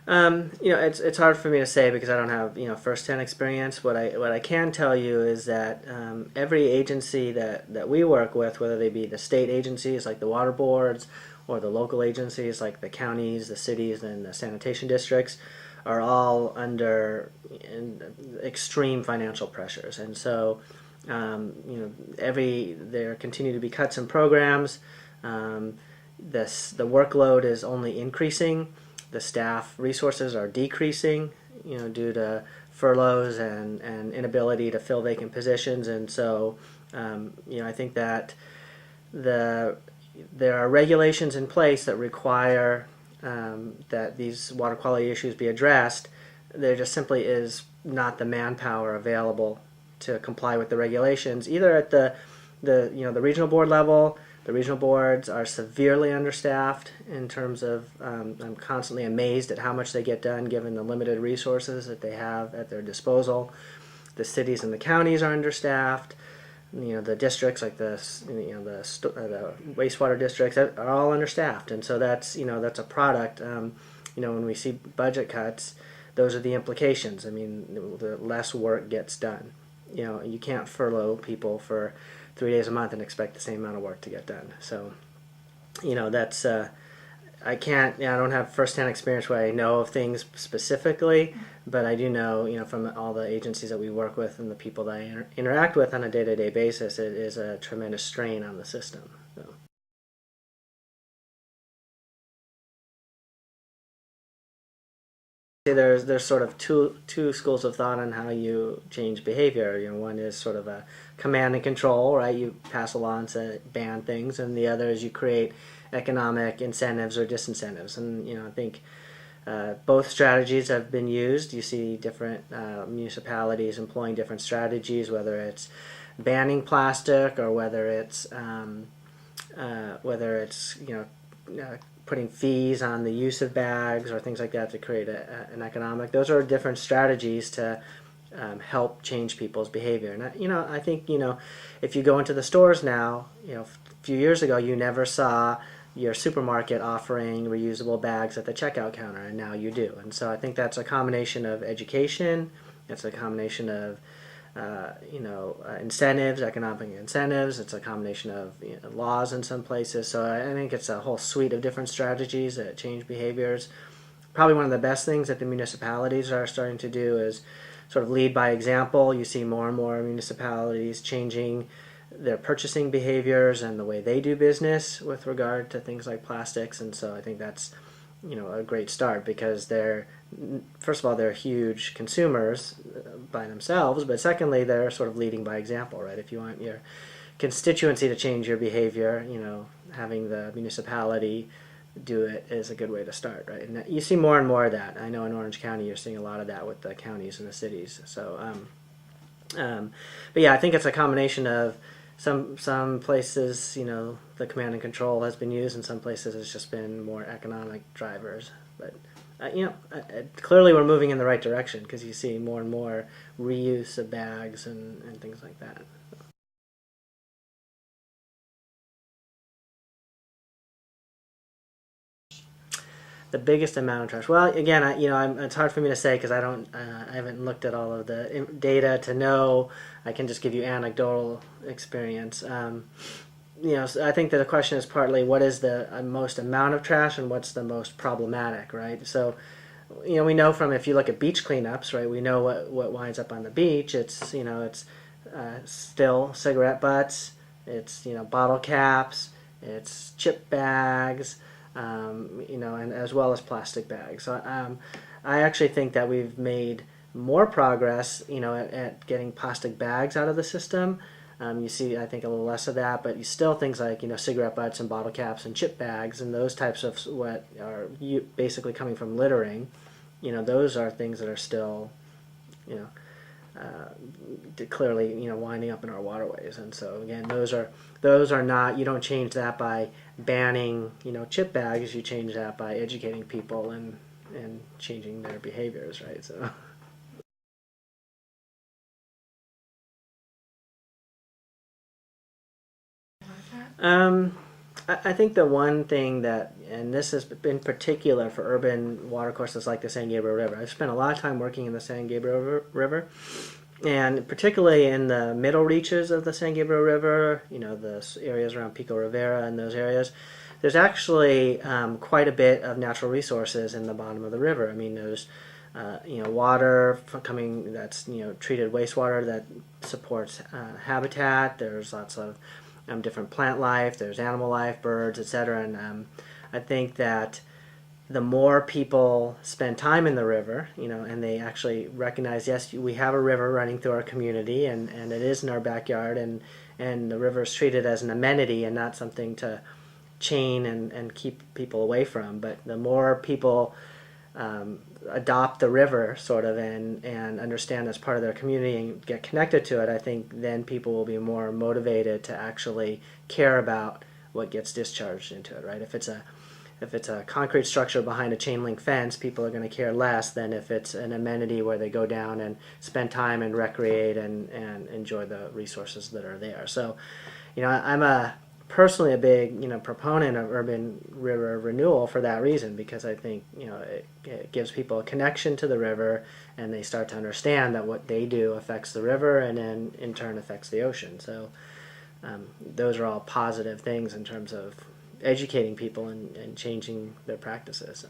It's hard for me to say because I don't have firsthand experience. What I can tell you is that every agency that we work with, whether they be the state agencies like the water boards or the local agencies like the counties, the cities, and the sanitation districts, are all under extreme financial pressures, and so there continue to be cuts in programs. The workload is only increasing. The staff resources are decreasing, due to furloughs and inability to fill vacant positions. And so, I think that there are regulations in place that require that these water quality issues be addressed. There just simply is not the manpower available to comply with the regulations, either at the regional board level. The regional boards are severely understaffed in terms of, I'm constantly amazed at how much they get done given the limited resources that they have at their disposal. The cities and the counties are understaffed. The districts like the wastewater districts are all understaffed, and so that's a product. When we see budget cuts, those are the implications. I mean, the less work gets done. You can't furlough people for 3 days a month and expect the same amount of work to get done. So, that's I can't. I don't have firsthand experience where I know of things specifically, but I do know, from all the agencies that we work with and the people that I interact with on a day-to-day basis, it is a tremendous strain on the system. So. There's sort of two schools of thought on how you change behavior. One is sort of a command and control, right? You pass a law and say ban things, and the other is you create economic incentives or disincentives. And I think both strategies have been used. You see different municipalities employing different strategies, whether it's banning plastic or whether it's putting fees on the use of bags or things like that to create an economic. Those are different strategies to help change people's behavior. And I think if you go into the stores now, a few years ago you never saw your supermarket offering reusable bags at the checkout counter, and now you do. And so I think that's a combination of education. It's a combination of incentives, economic incentives. It's a combination of laws in some places. So I think it's a whole suite of different strategies that change behaviors. Probably one of the best things that the municipalities are starting to do is sort of lead by example. You see more and more municipalities changing their purchasing behaviors and the way they do business with regard to things like plastics. And so I think that's a great start, because first of all, they're huge consumers by themselves, but secondly, they're sort of leading by example, right? If you want your constituency to change your behavior, having the municipality do it is a good way to start, right? And you see more and more of that. I know in Orange County you're seeing a lot of that with the counties and the cities. So, but yeah, I think it's a combination of some places, the command and control has been used, and some places it's just been more economic drivers. But clearly we're moving in the right direction, because you see more and more reuse of bags and things like that. The biggest amount of trash. Well, again, it's hard for me to say because I haven't looked at all of the data to know. I can just give you anecdotal experience. So I think that the question is partly what is the most amount of trash and what's the most problematic, right? So, we know from, if you look at beach cleanups, right, we know what winds up on the beach. It's still cigarette butts, it's bottle caps, it's chip bags, and as well as plastic bags. So I actually think that we've made more progress, at getting plastic bags out of the system. You see, I think, a little less of that, but you still things like cigarette butts and bottle caps and chip bags and those types of what are basically coming from littering. Those are things that are still, clearly winding up in our waterways. And so again, those are not, you don't change that by banning chip bags. You change that by educating people and changing their behaviors, right? So. I think the one thing that, and this has been particular for urban watercourses like the San Gabriel River, I've spent a lot of time working in the San Gabriel River, and particularly in the middle reaches of the San Gabriel River, the areas around Pico Rivera and those areas, there's actually quite a bit of natural resources in the bottom of the river. I mean, there's water coming that's treated wastewater that supports habitat. There's lots of different plant life. There's animal life, birds, etc. And I think that the more people spend time in the river, and they actually recognize, yes, we have a river running through our community, and it is in our backyard, and the river is treated as an amenity and not something to chain and keep people away from. But the more people adopt the river sort of and understand as part of their community and get connected to it, I think then people will be more motivated to actually care about what gets discharged into it, right? If it's a concrete structure behind a chain link fence, people are going to care less than if it's an amenity where they go down and spend time and recreate and enjoy the resources that are there. So, I'm personally a big proponent of urban river renewal for that reason, because I think it gives people a connection to the river, and they start to understand that what they do affects the river and then in turn affects the ocean. So those are all positive things in terms of educating people and changing their practices. So.